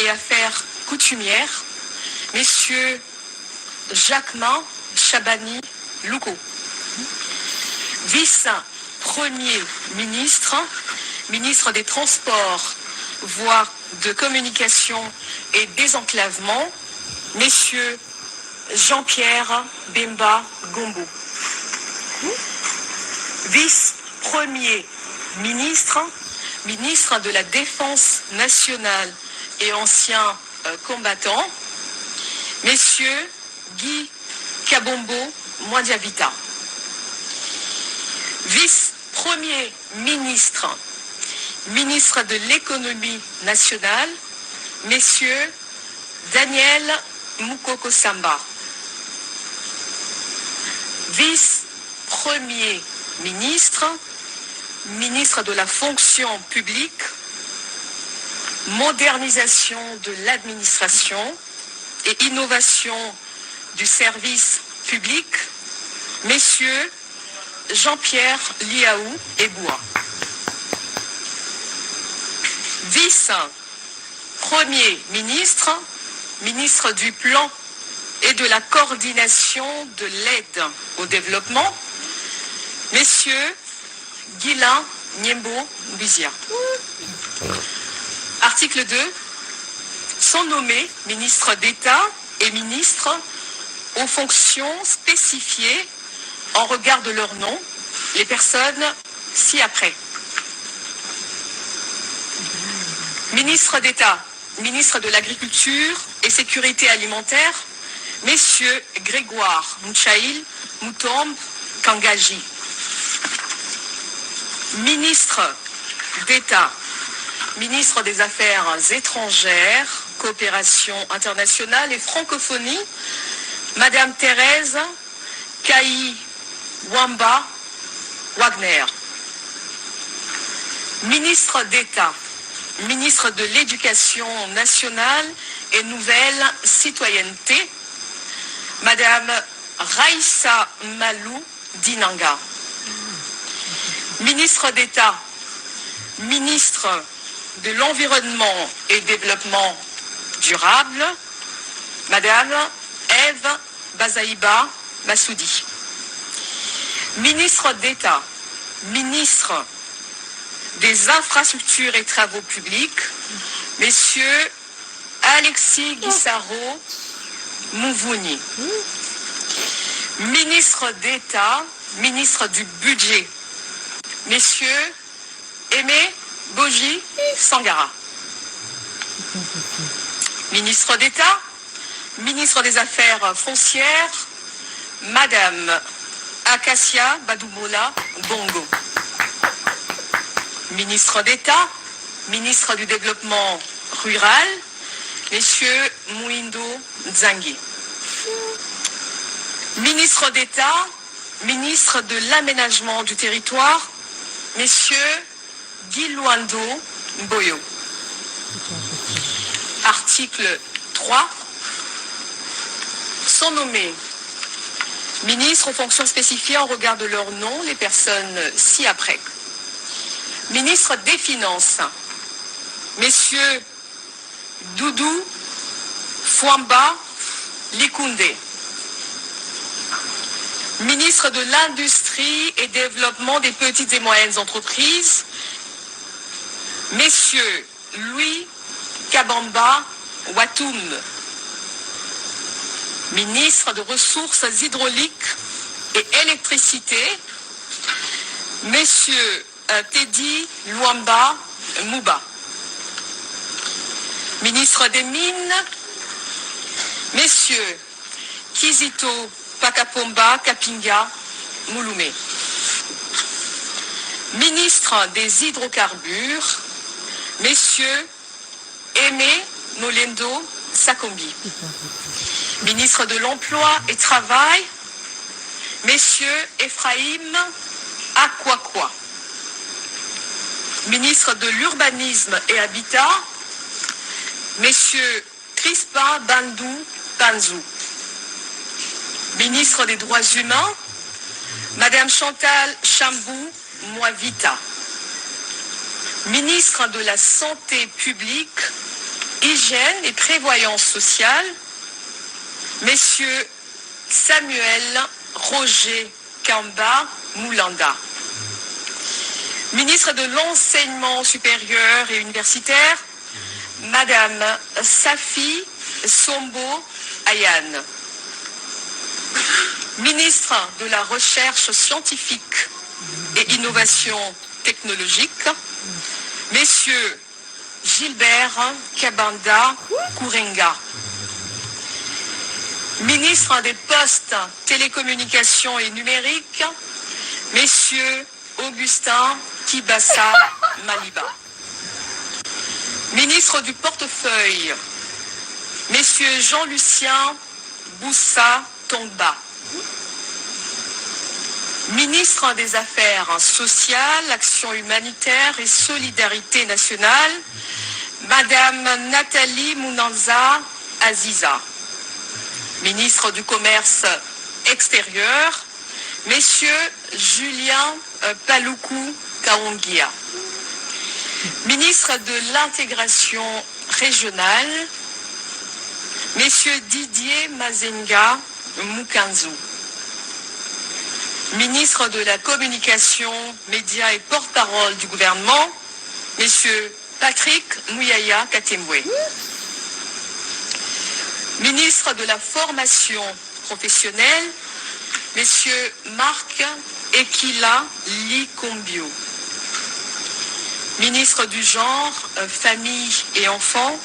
et affaires coutumières, messieurs Jacquemin Chabani Louko. Vice-premier ministre, ministre des Transports, voies de communication et désenclavement, messieurs Jean-Pierre Bemba Gombo. Vice-premier ministre, ministre de la Défense nationale et ancien combattant, messieurs Guy Kabombo Mwadiavita. Vice-premier ministre, ministre de l'économie nationale, messieurs Daniel Moukoko Samba. Vice-premier ministre, ministre de la fonction publique, modernisation de l'administration et innovation du service public, messieurs Jean-Pierre Liaou Eboua. Vice-premier ministre, ministre du Plan et de la coordination de l'aide au développement, messieurs Guilain Niembo Mbizia. Article 2. Sont nommés ministres d'État et ministres aux fonctions spécifiées en regard de leur nom, les personnes ci-après. Ministre d'État, ministre de l'Agriculture et Sécurité alimentaire, messieurs Grégoire Mouchaïl Moutombe Kangaji. Ministre d'État, ministre des Affaires étrangères, coopération internationale et francophonie, Madame Thérèse Kaï Wamba Wagner. Ministre d'État, ministre de l'Éducation nationale et nouvelle citoyenneté, Madame Raïssa Malou Dinanga. Ministre d'État, ministre de l'Environnement et Développement durable, Madame Ève Bazaïba Massoudi. Ministre d'État, ministre des Infrastructures et Travaux publics, messieurs Alexis Guissaro Mouvouni. Ministre d'État, ministre du Budget, messieurs Aimé Boji Sangara. Ministre d'État, ministre des Affaires foncières, Madame Acacia Badoumola Bongo. Ministre d'État, ministre du Développement rural, messieurs Mouindo Nzangi. Ministre d'État, ministre de l'Aménagement du territoire, messieurs Guy Luando Boyo. Article 3. Sont nommés ministres aux fonctions spécifiées en regard de leur nom, les personnes ci-après. Ministre des Finances, messieurs Doudou Fouamba Likunde. Ministre de l'Industrie et Développement des petites et moyennes entreprises, messieurs Louis Kabamba Watoum. Ministre de Ressources hydrauliques et électricité, messieurs Teddy Luamba Mouba. Ministre des Mines, messieurs Kizito Pakapomba Kapinga Mouloumé. Ministre des Hydrocarbures, messieurs Aimé Molendo Sakombi. Ministre de l'Emploi et Travail, messieurs Ephraïm Akwakwa. Ministre de l'Urbanisme et Habitat, messieurs Crispin Bandou Banzou. Ministre des Droits Humains, Madame Chantal Chambou Moavita. Ministre de la Santé publique, l'hygiène et prévoyance sociale, Messieurs Samuel Roger Kamba Moulanda. Ministre de l'Enseignement supérieur et universitaire, Madame Safi Sombo Ayane. Ministre de la Recherche scientifique et innovation technologique, Messieurs Gilbert Kabanda Kourenga. Ministre des Postes, Télécommunications et Numériques, Messieurs Augustin Kibassa Maliba. Ministre du Portefeuille, Messieurs Jean-Lucien Boussa Tomba. Ministre des Affaires sociales, Action humanitaire et solidarité nationale, Madame Nathalie Mounanza Aziza. Ministre du Commerce extérieur, Messieurs Julien Paloukou Kaongia. Ministre de l'Intégration régionale, Messieurs Didier Mazenga Mukanzu. Ministre de la Communication, Médias et porte-parole du gouvernement, Messieurs Patrick Mouyaya Katembwe. Ministre de la Formation professionnelle, Messieurs Marc Ekila Likombio. Ministre du Genre, Famille et Enfants,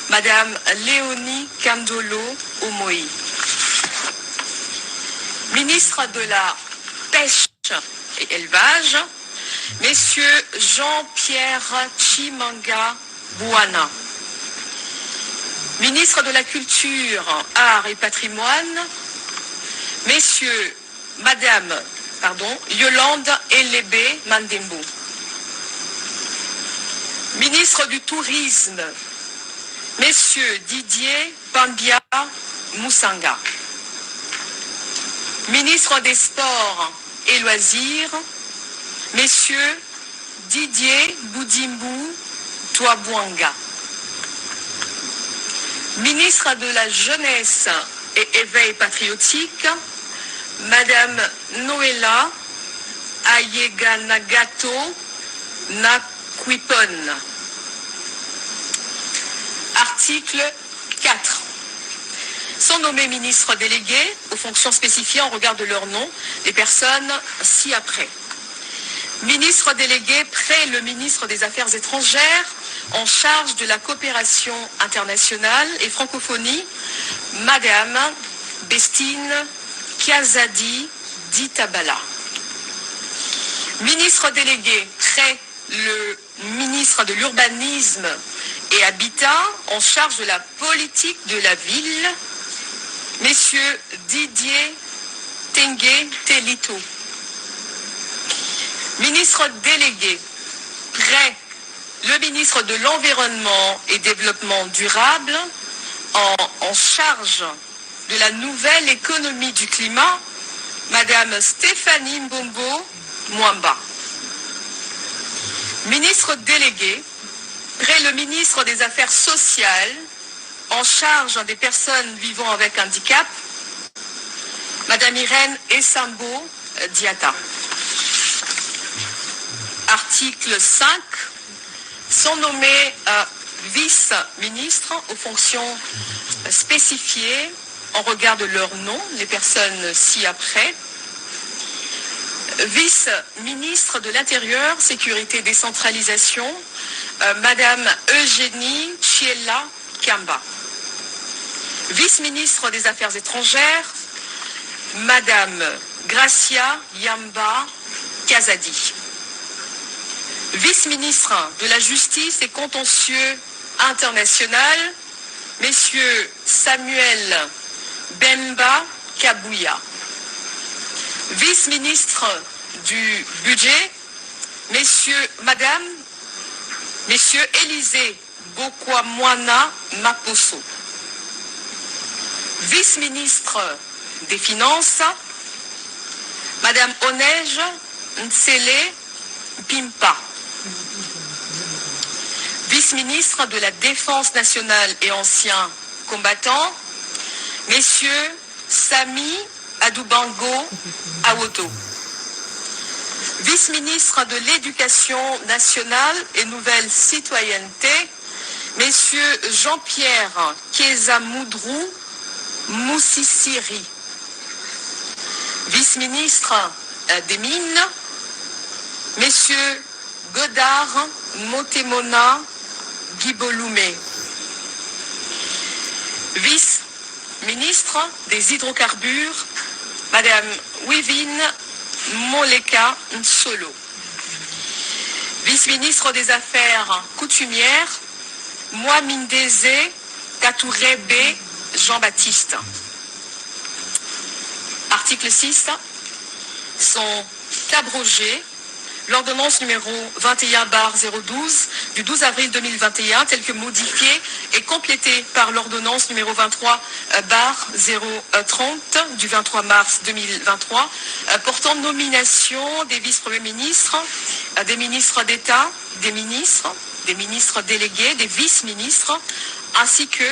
Madame Léonie Kandolo Omoi. Ministre de la Pêche et Élevage, Messieurs Jean-Pierre Chimanga Bouana. Ministre de la Culture, Arts et Patrimoine, Madame Yolande Elébé Mandembo. Ministre du Tourisme, Messieurs Didier Bambia Moussanga. Ministre des Sports et Loisirs, Messieurs Didier Boudimbu Touabouanga. Ministre de la Jeunesse et Éveil patriotique, Madame Noëlla Ayeganagato Nakwipon. Article 4. Sont nommés ministres délégués aux fonctions spécifiées en regard de leur nom les personnes ci-après. Ministre délégué près le ministre des Affaires étrangères en charge de la coopération internationale et francophonie, Madame Bestine Kiazadi Ditabala. Ministre délégué près le ministre de l'Urbanisme et Habitat en charge de la politique de la ville, Messieurs Didier Tengue Telito. Ministre délégué près le ministre de l'Environnement et Développement durable en charge de la nouvelle économie du climat, Madame Stéphanie Mbombo Mwamba. Ministre délégué près le ministre des Affaires sociales en charge des personnes vivant avec handicap, Madame Irène Essambo Diata. Article 5. Sont nommés vice-ministres aux fonctions spécifiées en regard de leur nom, les personnes ci-après. Vice-ministre de l'Intérieur, Sécurité, Décentralisation, Madame Eugénie Chiella Kamba. Vice-ministre des Affaires étrangères, Madame Gracia Yamba Kazadi. Vice-ministre de la Justice et Contentieux International, Messieurs Samuel Bemba Kabouya. Vice-ministre du Budget, Messieurs Élisée Bokwamwana Maposo. Vice-ministre des Finances, Madame Onej Ntsele Pimpa. vice-ministre de la Défense nationale et anciens combattants, messieurs Sami Adoubango Awoto. Vice-ministre de l'Éducation nationale et nouvelle citoyenneté, messieurs Jean-Pierre Kezamoudrou Moussissiri. Vice-ministre des Mines, messieurs Godard Motemona Guiboloumé. Vice-ministre des Hydrocarbures, madame Wivine Moleka Nsolo. Vice-ministre des Affaires coutumières, Moamindeze Katourebe Jean-Baptiste. Article 6. Sont abrogées l'ordonnance numéro 21/012 du 12 avril 2021, telle que modifiée et complétée par l'ordonnance numéro 23/030 du 23 mars 2023, portant nomination des vice-premiers ministres, des ministres d'État, des ministres délégués, des vice-ministres, ainsi que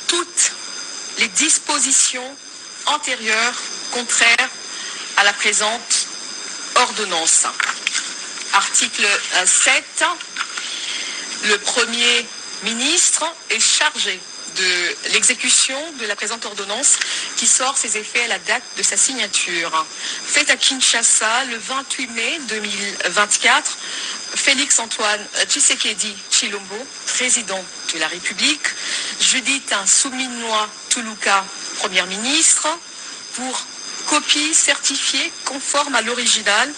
toutes les dispositions antérieures contraires à la présente ordonnance. Article 7. Le Premier ministre est chargé de l'exécution de la présente ordonnance qui sort ses effets à la date de sa signature. Faite à Kinshasa le 28 mai 2024, Félix Antoine Tshisekedi Tshilombo, président de la République, Judith Souminois Toulouka, première ministre, pour copie certifiée conforme à l'original,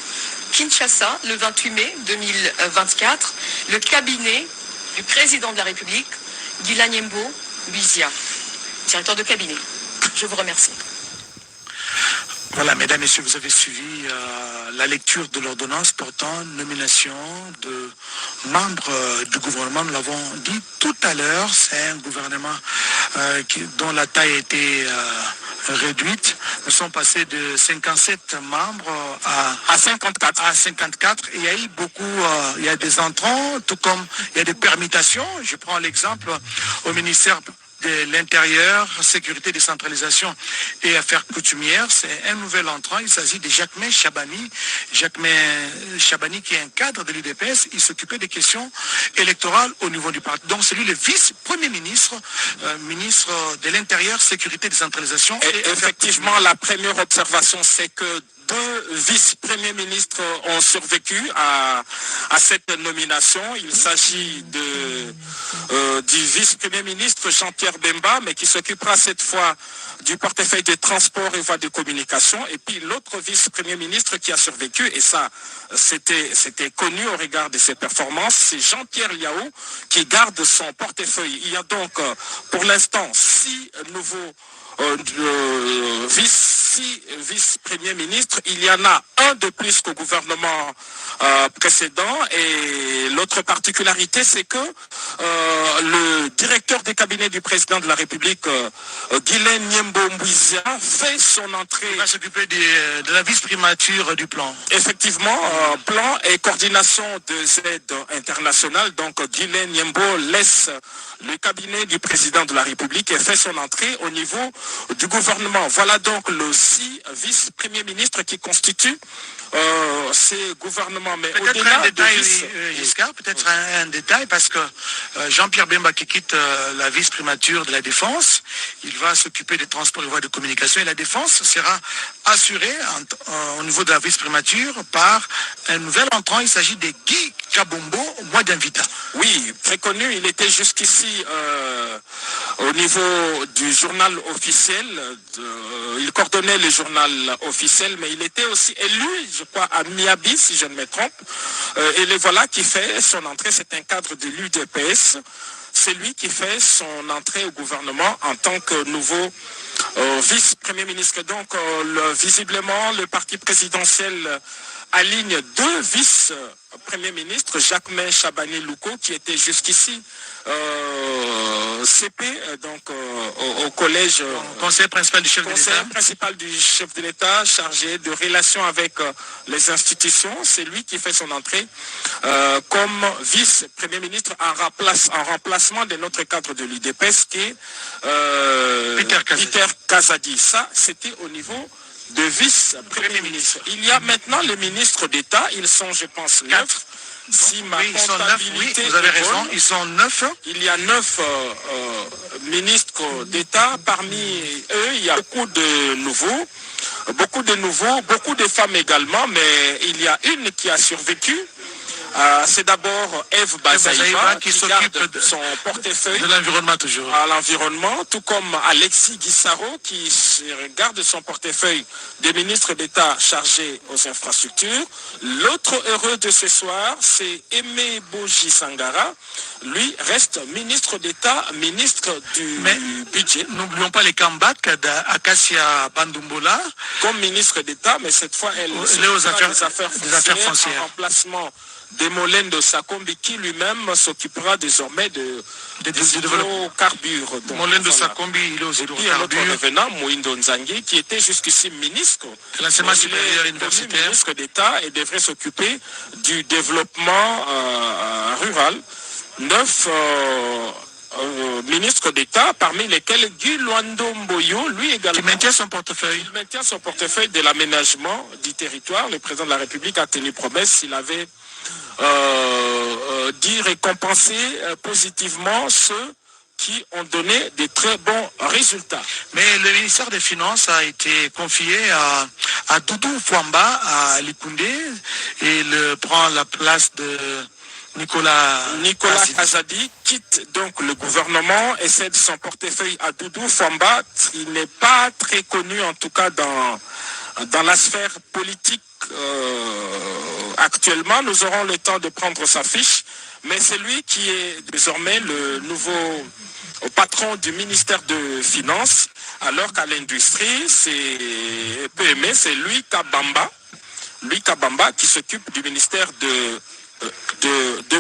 Kinshasa, le 28 mai 2024, le cabinet du président de la République, Guilain Nyembo Bizia, directeur de cabinet. Je vous remercie. Voilà, mesdames, messieurs, vous avez suivi la lecture de l'ordonnance portant nomination de membres du gouvernement. Nous l'avons dit tout à l'heure, c'est un gouvernement dont la taille a été réduite. Nous sommes passés de 57 membres à 54. Il y a eu beaucoup, il y a des entrants, tout comme il y a des permutations. Je prends l'exemple au ministère de l'Intérieur, Sécurité, Décentralisation et Affaires coutumières. C'est un nouvel entrant. Il s'agit de Jacquemain Chabani. Jacquemain Chabani, qui est un cadre de l'UDPS, il s'occupait des questions électorales au niveau du parti. Donc c'est lui le vice-premier ministre, ministre de l'Intérieur, Sécurité, Décentralisation. Et effectivement, la première observation, c'est que deux vice-premiers ministres ont survécu à cette nomination. Il s'agit du vice-premier ministre Jean-Pierre Bemba, mais qui s'occupera cette fois du portefeuille des transports et voies de communication. Et puis l'autre vice-premier ministre qui a survécu, et ça c'était connu au regard de ses performances, c'est Jean-Pierre Liao qui garde son portefeuille. Il y a donc pour l'instant 6 nouveaux vice-premier ministre. Il y en a un de plus qu'au gouvernement précédent, et l'autre particularité, c'est que le directeur des cabinets du président de la République, Guilain Nyembo Mbouizia, fait son entrée. Il va s'occuper de la vice-primature du plan. Effectivement, plan et coordination des aides internationales. Donc Guilain Nyembo laisse le cabinet du président de la République et fait son entrée au niveau du gouvernement. Voilà donc le 6 vice-premiers ministres qui constituent ces gouvernements. Mais peut-être un détail, Giscard, peut-être un détail, parce que Jean-Pierre Bemba qui quitte la vice-primature de la Défense, il va s'occuper des transports et voies de communication, et la Défense sera assurée au niveau de la vice-primature par un nouvel entrant. Il s'agit de Guy Kabombo Mwadinvita. Oui, très connu. Il était jusqu'ici au niveau du journal officiel. Il coordonnait le journal officiel, mais il était aussi élu, je crois, à Miabi, si je ne me trompe. Et le voilà qui fait son entrée. C'est un cadre de l'UDPS. C'est lui qui fait son entrée au gouvernement en tant que nouveau vice-premier ministre. Donc, visiblement, le parti présidentiel aligne deux vice-premiers ministres, Jacquemain Chabani-Louko, qui était jusqu'ici CP, donc au collège, conseiller principal du chef de l'État. Conseiller principal du chef de l'État, chargé de relations avec les institutions. C'est lui qui fait son entrée comme vice-premier ministre en remplacement de notre cadre de l'UDPS, qui est Peter Kazadi. Ça, c'était au niveau de vice-premier ministre. Il y a maintenant les ministres d'État. Ils sont, je pense, 9. Si ma comptabilité vous avez raison, bonne, ils sont 9. Il y a 9 ministres d'État. Parmi eux, il y a beaucoup de nouveaux, beaucoup de femmes également, mais il y a une qui a survécu. C'est d'abord Eve Bazaïba qui s'occupe de son portefeuille de l'environnement toujours. À l'environnement, tout comme Alexis Guissaro qui garde son portefeuille des ministres d'État chargés aux infrastructures. L'autre heureux de ce soir, c'est Aimé Boji Sangara. Lui reste ministre d'État, ministre du budget. N'oublions pas les Kambak d'Akasia Bandumbola. Comme ministre d'État, mais cette fois elle est aux affaires foncières. En remplacement de Molendo Sakombi qui lui-même s'occupera désormais de hydrocarbures. Molendo Sakombi, il est aux hydrocarbures. Et notre revenant, Moindo Nzangi, qui était jusqu'ici ministre de l'enseignement supérieur universitaire, ministre d'État et devrait s'occuper du développement rural. 9 ministres d'État, parmi lesquels Guy Luando Mboyo, lui également, qui maintient son portefeuille. Il maintient son portefeuille de l'aménagement du territoire. Le président de la République a tenu promesse s'il avait dit récompenser positivement ceux qui ont donné de très bons résultats. Mais le ministère des Finances a été confié à Doudou Fouamba, à Likoundé, et il prend la place de Nicolas Kazadi quitte donc le gouvernement et cède son portefeuille à Doudou Fouamba. Il n'est pas très connu en tout cas dans la sphère politique actuellement. Nous aurons le temps de prendre sa fiche, mais c'est lui qui est désormais le nouveau patron du ministère de Finances, alors qu'à l'industrie, c'est PME, c'est Louis Kabamba qui s'occupe du ministère de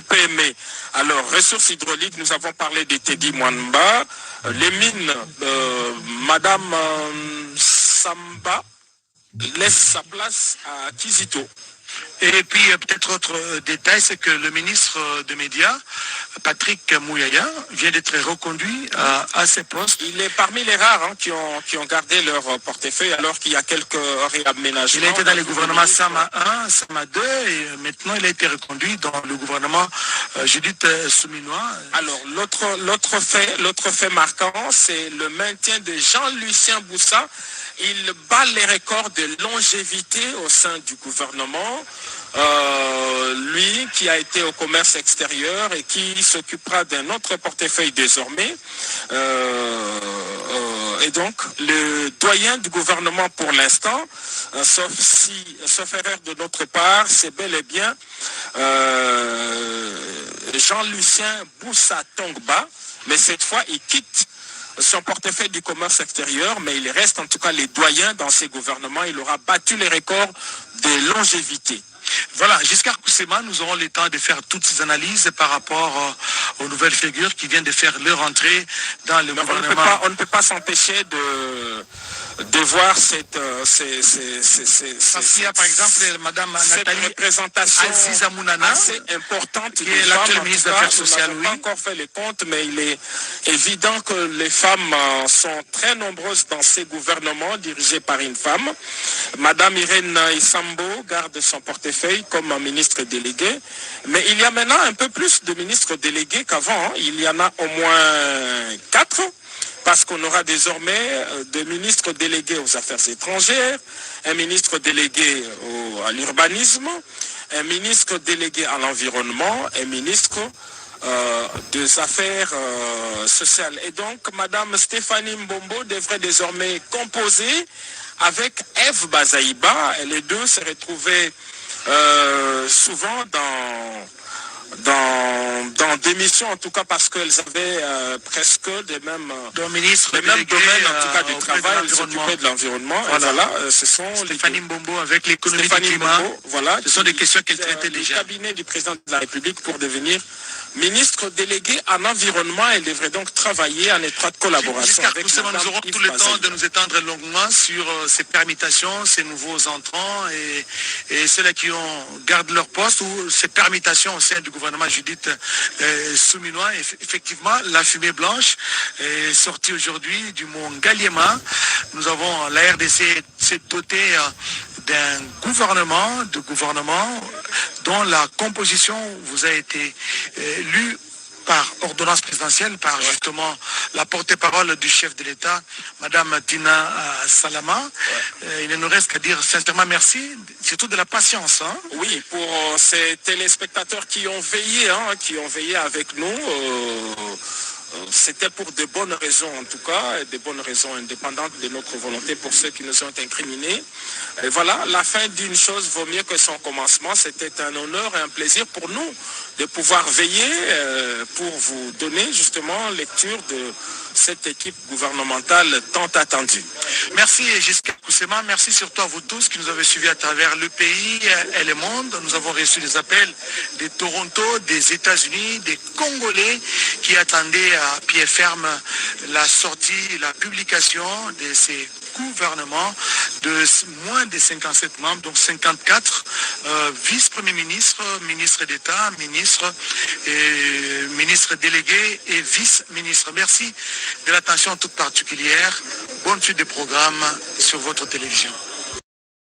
PME. Alors, ressources hydrauliques, nous avons parlé de Teddy Mwanba. Les mines, Madame Samba laisse sa place à Kizito. Et puis peut-être autre détail, c'est que le ministre des Médias, Patrick Mouyaya, vient d'être reconduit à ses postes. Il est parmi les rares qui ont gardé leur portefeuille alors qu'il y a quelques réaménagements. Il a été dans le gouvernement Sama 1, Sama 2 et maintenant il a été reconduit dans le gouvernement Judith Souminois. Alors l'autre fait marquant, c'est le maintien de Jean-Lucien Boussa. Il bat les records de longévité au sein du gouvernement. Lui qui a été au commerce extérieur et qui s'occupera d'un autre portefeuille désormais. Et donc, le doyen du gouvernement pour l'instant, sauf erreur de notre part, c'est bel et bien Jean-Lucien Boussa Tongba, mais cette fois, il quitte son portefeuille du commerce extérieur, mais il reste en tout cas les doyens dans ces gouvernements. Il aura battu les records de longévité. Voilà, Giscard Koussema, nous aurons le temps de faire toutes ces analyses par rapport aux nouvelles figures qui viennent de faire leur entrée dans le gouvernement. On ne peut pas s'empêcher de voir cette par exemple, Madame Nathalie représentation Aziza Mounana, assez importante qui est l'actuelle ministre des Affaires sociales. On n'a pas encore fait les comptes, mais il est évident que les femmes sont très nombreuses dans ces gouvernements dirigés par une femme. Madame Irène Isambo garde son portefeuille comme ministre délégué, mais il y a maintenant un peu plus de ministres délégués qu'avant. Il y en a au moins 4. Parce qu'on aura désormais des ministres délégués aux affaires étrangères, un ministre délégué à l'urbanisme, un ministre délégué à l'environnement, un ministre des affaires sociales. Et donc, Madame Stéphanie Mbombo devrait désormais composer avec Eve Bazaïba. Et les deux se retrouvaient souvent dans dans des missions, en tout cas parce qu'elles avaient presque les mêmes domaines, en tout cas du travail, elles s'occupaient de l'environnement. Voilà, ce sont Stéphanie Mbombo avec l'économie du Stéphanie climat. Mbombo, voilà, Ce sont des questions qu'elle traitait le déjà. cabinet du président de la République pour devenir ministre délégué en environnement. Elle devrait donc travailler en étroite collaboration Giscard avec Coussema, nous Madame aurons Yves tout le temps Bazali. de nous étendre longuement sur ces permutations, ces nouveaux entrants et ceux-là qui gardent leur poste ou ces permutations au sein du gouvernement Judith Souminois. Effectivement, la fumée blanche est sortie aujourd'hui du mont Ngaliema. Nous avons la RDC s'est dotée d'un gouvernement dont la composition vous a été lue par ordonnance présidentielle, par justement la porte-parole du chef de l'État, Madame Tina Salama. Il ne nous reste qu'à dire sincèrement merci, surtout de la patience. Hein. Oui, pour ces téléspectateurs qui ont veillé avec nous. C'était pour de bonnes raisons en tout cas, des bonnes raisons indépendantes de notre volonté pour ceux qui nous ont incriminés. Et voilà, la fin d'une chose vaut mieux que son commencement. C'était un honneur et un plaisir pour nous de pouvoir veiller pour vous donner justement lecture de cette équipe gouvernementale tant attendue. Merci Giscard Coussema, merci surtout à vous tous qui nous avez suivis à travers le pays et le monde. Nous avons reçu des appels de Toronto, des États-Unis, des Congolais qui attendaient à pied ferme la sortie, la publication de ces gouvernements de moins de 57 membres, donc 54 vice-premiers ministres, ministres d'État, ministres délégués et vice-ministres. Merci de l'attention toute particulière. Bonne suite des programmes sur votre télévision.